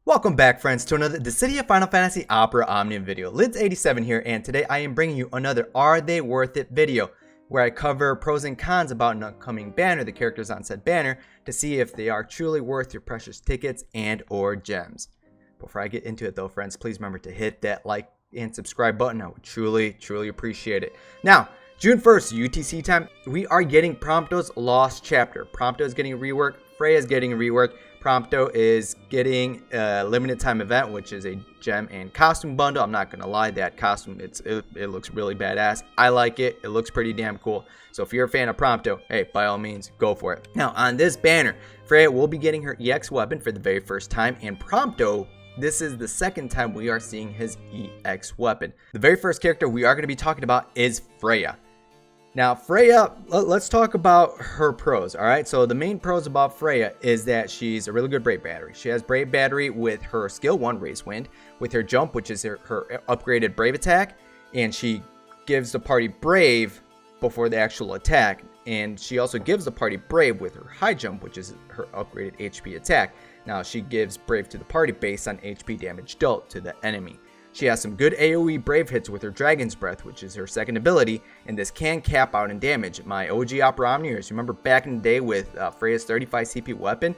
Welcome back, friends, to another Dissidia Final Fantasy Opera Omnium video. Lids87 here, and today I am bringing you another Are They Worth It video, where I cover pros and cons about an upcoming banner, the characters on said banner, to see if they are truly worth your precious tickets and or gems. Before I get into it though, friends, please remember to hit that like and subscribe button. I would truly appreciate it. Now, June 1st, UTC time, we are getting Prompto's Lost Chapter. Prompto is getting a rework, Freya is getting a rework. Prompto is getting a limited time event, which is a gem and costume bundle. I'm not gonna lie, that costume it looks really badass. I like it. It looks pretty damn cool. So if you're a fan of Prompto, hey, by all means, go for it. Now on this banner, Freya will be getting her EX weapon for the very first time, and Prompto, this is the second time we are seeing his EX weapon. The very first character we are going to be talking about is Freya. Now, Freya, let's talk about her pros, all right? So the main pros about Freya is that she's a really good Brave Battery. She has Brave Battery with her skill 1, Raise Wind, with her jump, which is her upgraded Brave attack, and she gives the party Brave before the actual attack, and she also gives the party Brave with her high jump, which is her upgraded HP attack. Now, she gives Brave to the party based on HP damage dealt to the enemy. She has some good AoE Brave hits with her Dragon's Breath, which is her second ability, and this can cap out in damage. My OG Opera Omniers, remember back in the day with Freya's 35 CP weapon,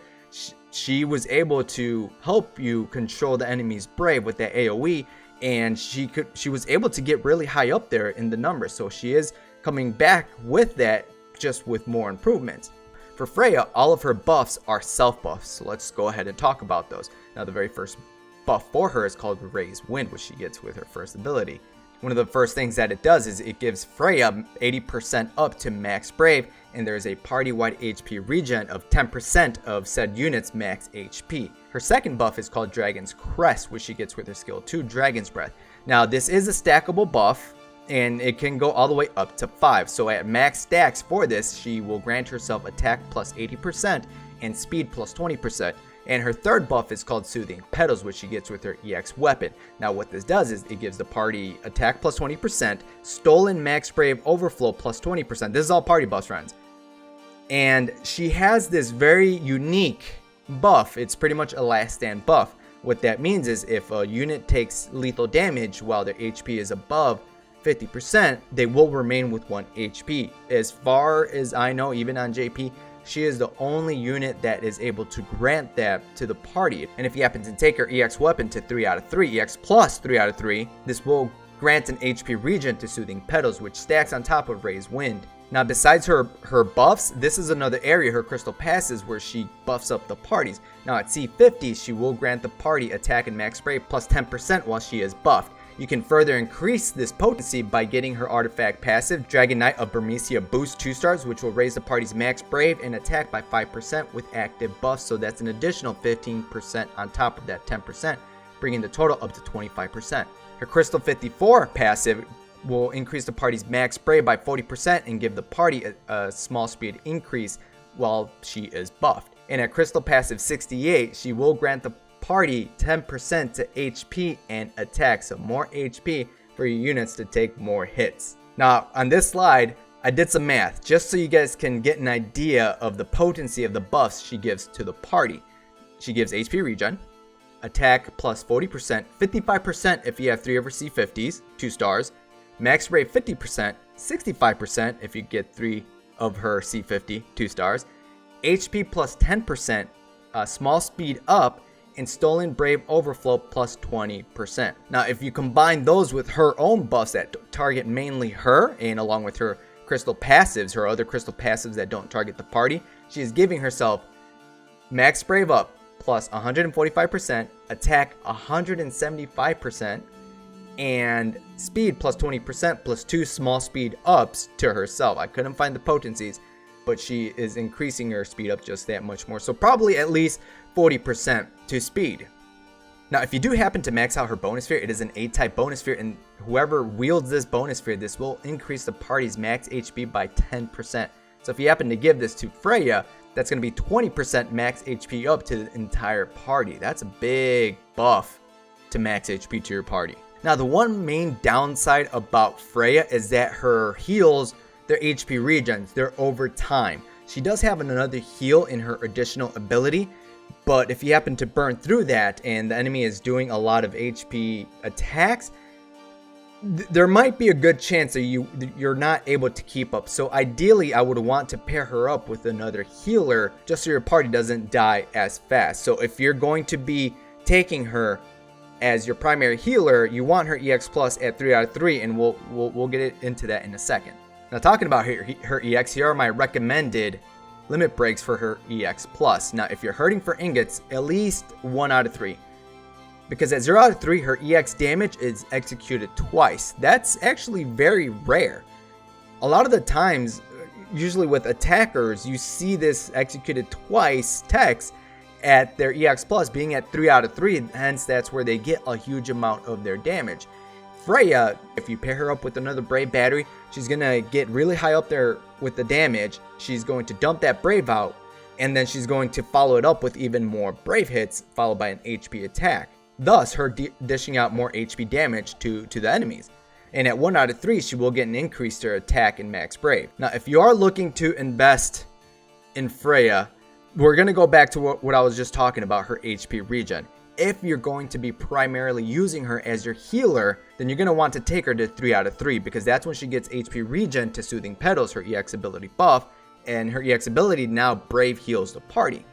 she was able to help you control the enemy's Brave with that AoE, and she was able to get really high up there in the numbers. So she is coming back with that, just with more improvements. For Freya, all of her buffs are self buffs, so let's go ahead and talk about those. Now, the very first buff for her is called Raise Wind, which she gets with her first ability. One of the first things that it does is it gives Freya 80% up to max Brave, and there is a party-wide HP regen of 10% of said unit's max HP. Her second buff is called Dragon's Crest, which she gets with her skill 2, Dragon's Breath. Now, this is a stackable buff, and it can go all the way up to 5. So at max stacks for this, she will grant herself attack plus 80% and speed plus 20%. And her third buff is called Soothing Petals, which she gets with her EX weapon. Now what this does is it gives the party attack plus 20%, stolen max Brave overflow plus 20%. This is all party buffs, friends. And she has this very unique buff. It's pretty much a last stand buff. What that means is if a unit takes lethal damage while their HP is above 50%, they will remain with 1 HP. As far as I know, even on JP, she is the only unit that is able to grant that to the party. And if you happen to take her EX weapon to 3 out of 3, EX plus 3 out of 3, this will grant an HP regen to Soothing Petals, which stacks on top of Raise Wind. Now, besides her buffs, this is another area, her crystal passes, where she buffs up the parties. Now, at C50, she will grant the party attack and max Brave plus 10% while she is buffed. You can further increase this potency by getting her artifact passive, Dragon Knight of Burmecia Boost 2 stars, which will raise the party's max Brave and attack by 5% with active buffs, so that's an additional 15% on top of that 10%, bringing the total up to 25%. Her Crystal 54 passive will increase the party's max Brave by 40% and give the party a small speed increase while she is buffed. And at Crystal passive 68, she will grant the party 10% to HP and attack, so more HP for your units to take more hits. Now on this slide I did some math just so you guys can get an idea of the potency of the buffs she gives to the party. She gives HP regen, attack plus 40%, 55% if you have 3 over C50s, 2 stars, max Brave 50%, 65% if you get 3 of her C50, 2 stars, HP plus 10%, small speed up, and stolen Brave overflow plus 20%. Now, if you combine those with her own buffs that target mainly her, and along with her crystal passives, her other crystal passives that don't target the party, she is giving herself max Brave up plus 145%, attack 175%, and speed plus 20% plus 2 small speed ups to herself. I couldn't find the potencies, but she is increasing her speed up just that much more. So probably at least 40% to speed. Now, if you do happen to max out her bonus sphere, it is an A-type bonus sphere, and whoever wields this bonus sphere, this will increase the party's max HP by 10%. So if you happen to give this to Freya, that's going to be 20% max HP up to the entire party. That's a big buff to max HP to your party. Now, the one main downside about Freya is that her heals, their HP regens, they're over time. She does have another heal in her additional ability, But if you happen to burn through that and the enemy is doing a lot of HP attacks, there might be a good chance that you're not able to keep up. So ideally, I would want to pair her up with another healer just so your party doesn't die as fast. So if you're going to be taking her as your primary healer, you want her EX plus at 3 out of 3, and we'll get into that in a second. Now, talking about her EX, here are my recommended limit breaks for her EX plus. Now, if you're hurting for ingots, at least 1 out of 3. Because at 0 out of 3, her EX damage is executed twice. That's actually very rare. A lot of the times, usually with attackers, you see this executed twice text at their EX plus being at 3 out of 3, hence that's where they get a huge amount of their damage. Freya, if you pair her up with another Brave battery, she's going to get really high up there with the damage. She's going to dump that Brave out, and then she's going to follow it up with even more Brave hits, followed by an HP attack. Thus, her dishing out more HP damage to the enemies. And at 1 out of 3, she will get an increase to her attack and max Brave. Now, if you are looking to invest in Freya, we're going to go back to what I was just talking about, her HP regen. If you're going to be primarily using her as your healer, then you're going to want to take her to 3 out of 3, because that's when she gets HP regen to Soothing Petals, her EX ability buff, and her EX ability now Brave heals the party.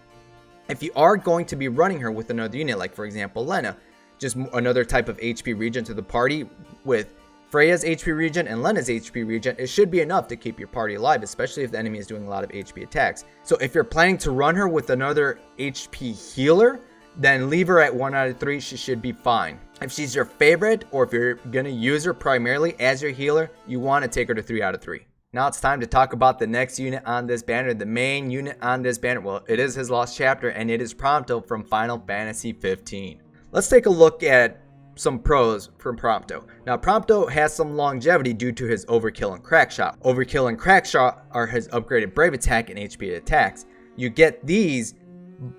If you are going to be running her with another unit, like for example Lena, just another type of HP regen to the party with Freya's HP regen and Lena's HP regen, it should be enough to keep your party alive, especially if the enemy is doing a lot of HP attacks. So if you're planning to run her with another HP healer, then leave her at 1 out of 3, she should be fine. If she's your favorite, or if you're going to use her primarily as your healer, you want to take her to 3 out of 3. Now it's time to talk about the next unit on this banner, the main unit on this banner. Well, it is his lost chapter, and it is Prompto from Final Fantasy 15. Let's take a look at some pros from Prompto. Now, Prompto has some longevity due to his Overkill and Crackshot. Overkill and Crackshot are his upgraded Brave attack and HP attacks. You get these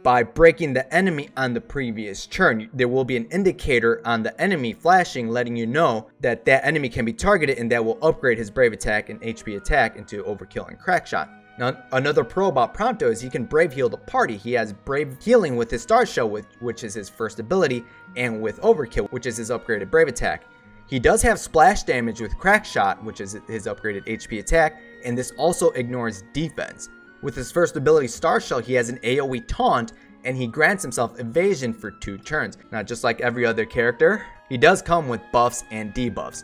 by breaking the enemy on the previous turn. There will be an indicator on the enemy flashing, letting you know that that enemy can be targeted, and that will upgrade his Brave attack and HP attack into Overkill and Crackshot. Now, another pro about Prompto is he can Brave heal the party. He has Brave healing with his Star Shell, which is his first ability, and with Overkill, which is his upgraded Brave attack. He does have splash damage with Crackshot, which is his upgraded HP attack, and this also ignores defense. With his first ability, Star Shell, he has an AoE taunt, and he grants himself evasion for 2 turns. Now, just like every other character, he does come with buffs and debuffs.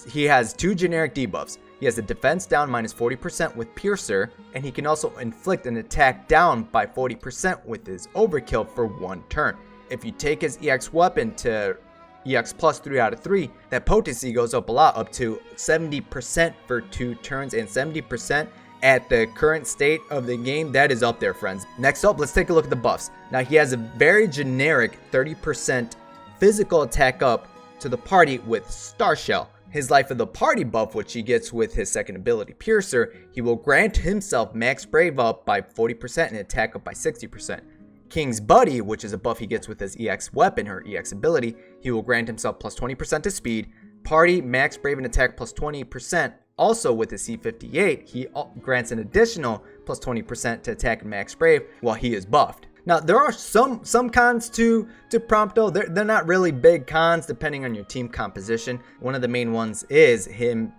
He has 2 generic debuffs. He has a defense down minus 40% with Piercer, and he can also inflict an attack down by 40% with his Overkill for 1 turn. If you take his EX weapon to EX plus 3 out of 3, that potency goes up a lot, up to 70% for 2 turns, and 70% at the current state of the game, that is up there, friends. Next up, let's take a look at the buffs. Now, he has a very generic 30% physical attack up to the party with Star Shell. His Life of the Party buff, which he gets with his second ability, Piercer, he will grant himself max Brave up by 40% and attack up by 60%. King's Buddy, which is a buff he gets with his EX weapon, her EX ability, he will grant himself plus 20% to speed, party max Brave and attack plus 20%. Also with his C58, he grants an additional plus 20% to attack and max Brave while he is buffed. Now, there are some cons to Prompto. They're not really big cons depending on your team composition. One of the main ones is him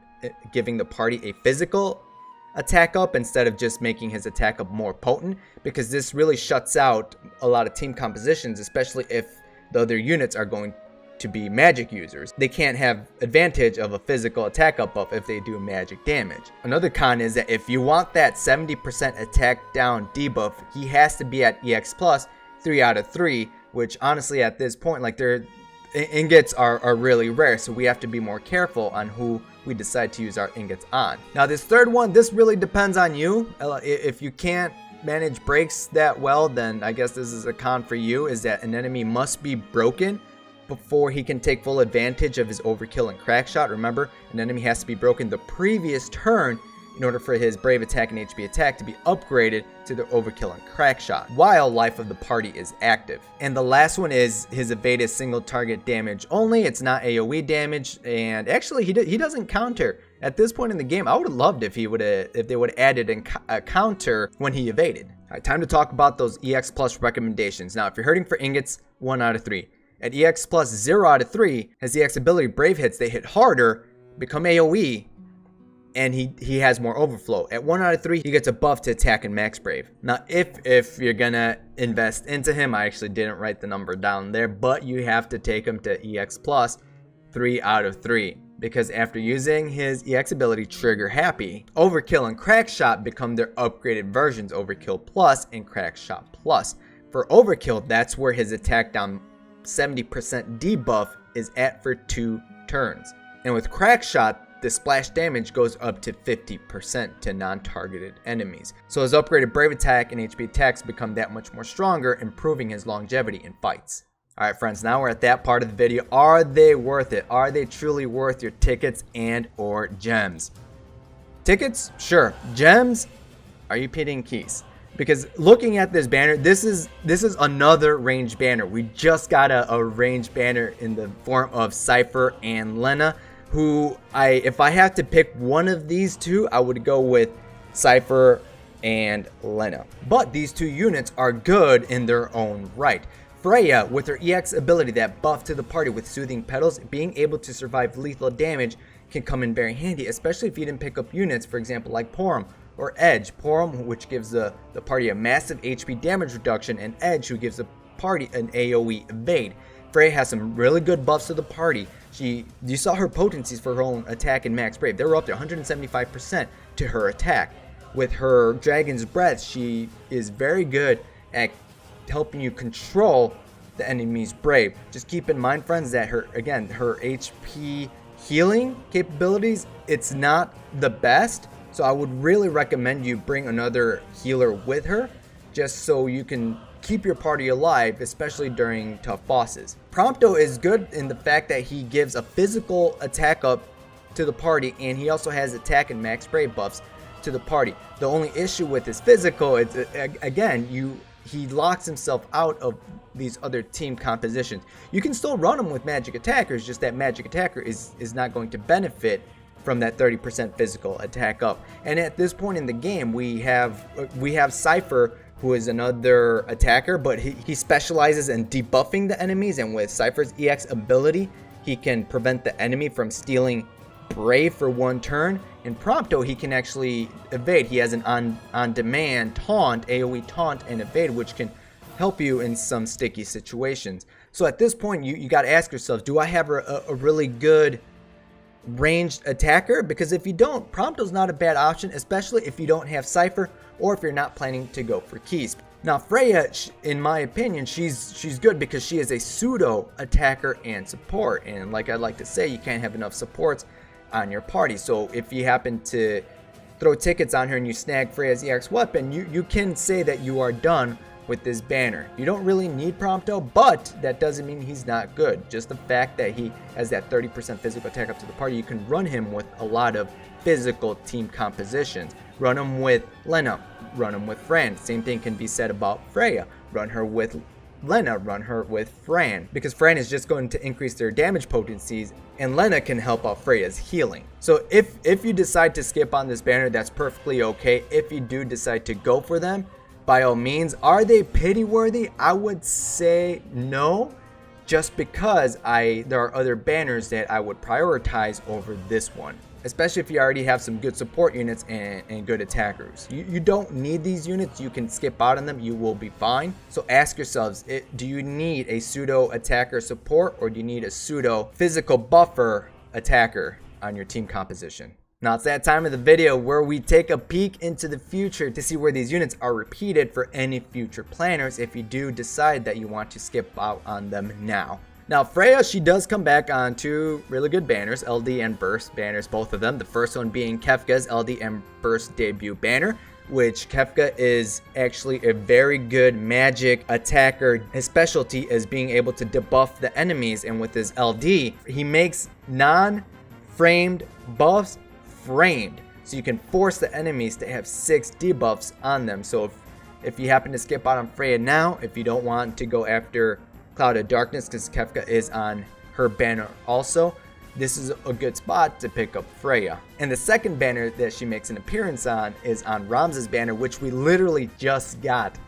giving the party a physical attack up instead of just making his attack up more potent, because this really shuts out a lot of team compositions, especially if the other units are going to be magic users. They can't have advantage of a physical attack up buff if they do magic damage. Another con is that if you want that 70% attack down debuff, he has to be at EX plus 3 out of 3, which honestly at this point, like, their ingots are really rare, so we have to be more careful on who we decide to use our ingots on. Now, this third one, this really depends on you. If you can't manage breaks that well, then I guess this is a con for you, is that an enemy must be broken before he can take full advantage of his Overkill and Crackshot. Remember, an enemy has to be broken the previous turn in order for his Brave attack and HP attack to be upgraded to the Overkill and Crackshot, while Life of the Party is active. And the last one is his evade is single target damage only. It's not AoE damage, and actually he doesn't counter. At this point in the game, I would have loved if they would have added a counter when he evaded. Alright, time to talk about those EX Plus recommendations. Now, if you're hurting for ingots, 1 out of 3. At EX Plus, 0 out of 3 has the X ability Brave hits. They hit harder, become AoE, and he has more overflow. At 1 out of 3, he gets a buff to attack and max Brave. Now, if you're gonna invest into him, I actually didn't write the number down there, but you have to take him to EX Plus 3 out of 3. Because after using his EX ability Trigger Happy, Overkill and Crack Shot become their upgraded versions, Overkill Plus and Crack Shot Plus. For Overkill, that's where his attack down 70% debuff is at for 2 turns. And with Crack Shot, the splash damage goes up to 50% to non-targeted enemies. So his upgraded Brave attack and HP attacks become that much more stronger, improving his longevity in fights. Alright friends, now we're at that part of the video. Are they worth it? Are they truly worth your tickets and or gems? Tickets? Sure. Gems? Are you pitting keys? Because looking at this banner, this is another ranged banner. We just got a ranged banner in the form of Cypher and Lena, who if I have to pick one of these two, I would go with Cypher and Lena. But these two units are good in their own right. Freya, with her EX ability, that buff to the party with Soothing Petals, being able to survive lethal damage can come in very handy, especially if you didn't pick up units, for example, like Porum or Edge. Porum, which gives the party a massive HP damage reduction, and Edge, who gives the party an AoE evade. Freya has some really good buffs to the party. You saw her potencies for her own attack and max Brave. They were up to 175% to her attack. With her Dragon's Breath, she is very good at helping you control the enemy's Brave. Just keep in mind, friends, that her HP healing capabilities, it's not the best. So I would really recommend you bring another healer with her, just so you can keep your party alive, especially during tough bosses. Prompto is good in the fact that he gives a physical attack up to the party, and he also has attack and max Brave buffs to the party. The only issue with his physical is, again, he locks himself out of these other team compositions. You can still run him with magic attackers, just that magic attacker is not going to benefit from that 30% physical attack up. And at this point in the game, we have Cypher, who is another attacker, but he specializes in debuffing the enemies, and with Cypher's EX ability, he can prevent the enemy from stealing Brave for 1 turn. In Prompto, he can actually evade. He has an on-demand taunt, AoE taunt and evade, which can help you in some sticky situations. So at this point, you got to ask yourselves, do I have a really good ranged attacker? Because if you don't, Prompto's not a bad option, especially if you don't have Cypher or if you're not planning to go for keys. Now Freya, in my opinion, she's good because she is a pseudo attacker and support, and like I like to say, you can't have enough supports on your party. So if you happen to throw tickets on her and you snag Freya's EX weapon, you can say that you are done with this banner. You don't really need Prompto, but that doesn't mean he's not good. Just the fact that he has that 30% physical attack up to the party, you can run him with a lot of physical team compositions. Run him with Lena, run him with Fran. Same thing can be said about Freya. Run her with Lena, run her with Fran, because Fran is just going to increase their damage potencies, and Lena can help out Freya's healing. So if you decide to skip on this banner, that's perfectly okay. If you do decide to go for them, by all means. Are they pity worthy? I would say no, just because there are other banners that I would prioritize over this one, especially if you already have some good support units and good attackers. You don't need these units. You can skip out on them. You will be fine. So ask yourselves, do you need a pseudo attacker support, or do you need a pseudo physical buffer attacker on your team composition? Now it's that time of the video where we take a peek into the future to see where these units are repeated for any future planners if you do decide that you want to skip out on them now. Now Freya, she does come back on 2 really good banners, LD and Burst banners, both of them. The first one being Kefka's LD and Burst debut banner, which Kefka is actually a very good magic attacker. His specialty is being able to debuff the enemies, and with his LD, he makes non-framed buffs framed, so you can force the enemies to have 6 debuffs on them. So if you happen to skip out on Freya now, if you don't want to go after Cloud of Darkness, because Kefka is on her banner also, this is a good spot to pick up Freya. And the second banner that she makes an appearance on is on Ramza's banner, which we literally just got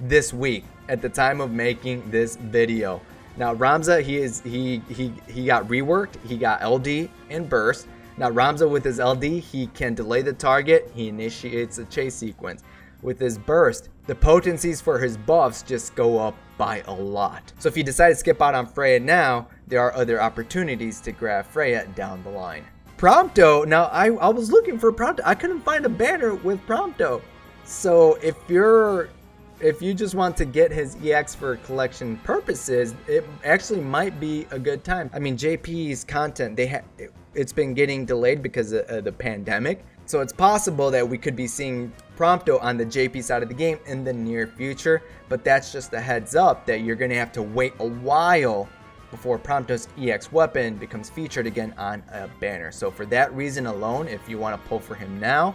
this week at the time of making this video. Now Ramza, he got reworked, he got LD and burst. Now Ramza with his LD, he can delay the target, he initiates a chase sequence. With his burst, the potencies for his buffs just go up by a lot. So if you decide to skip out on Freya now, there are other opportunities to grab Freya down the line. Prompto, now I was looking for Prompto, I couldn't find a banner with Prompto. So if you just want to get his EX for collection purposes, it actually might be a good time. I mean, JP's content, it's been getting delayed because of the pandemic. So it's possible that we could be seeing Prompto on the JP side of the game in the near future, but that's just a heads up that you're going to have to wait a while before Prompto's EX weapon becomes featured again on a banner. So for that reason alone, if you want to pull for him now,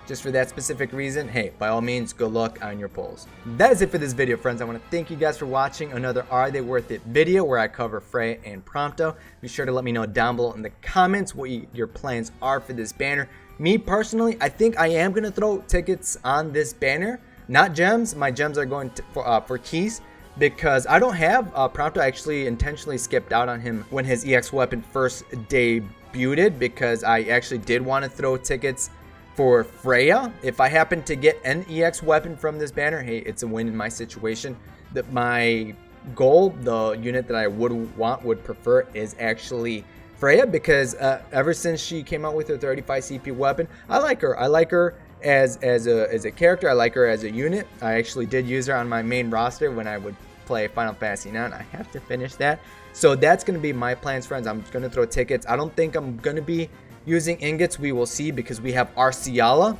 just for that specific reason, hey, by all means, good luck on your pulls. That is it for this video, friends. I want to thank you guys for watching another Are They Worth It video where I cover Freya and Prompto. Be sure to let me know down below in the comments what your plans are for this banner. Me personally, I think I am going to throw tickets on this banner, not gems. My gems are going for keys because I don't have Prompto. I actually intentionally skipped out on him when his EX weapon first debuted because I actually did want to throw tickets for Freya. If I happen to get an EX weapon from this banner, hey, it's a win in my situation. That my goal, the unit that I would prefer is actually Freya because ever since she came out with her 35 CP weapon, I like her. I like her as a character. I like her as a unit. I actually did use her on my main roster when I would play Final Fantasy IX. I have to finish that. So that's going to be my plans, friends. I'm going to throw tickets. I don't think I'm going to be using ingots. We will see because we have Arciala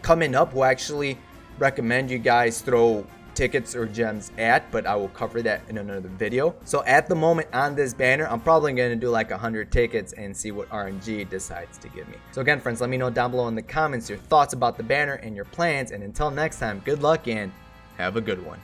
coming up. We'll actually recommend you guys throw tickets or gems at, but I will cover that in another video. So at the moment on this banner, I'm probably going to do like 100 tickets and see what RNG decides to give me. So again, friends, let me know down below in the comments your thoughts about the banner and your plans. And until next time, good luck and have a good one.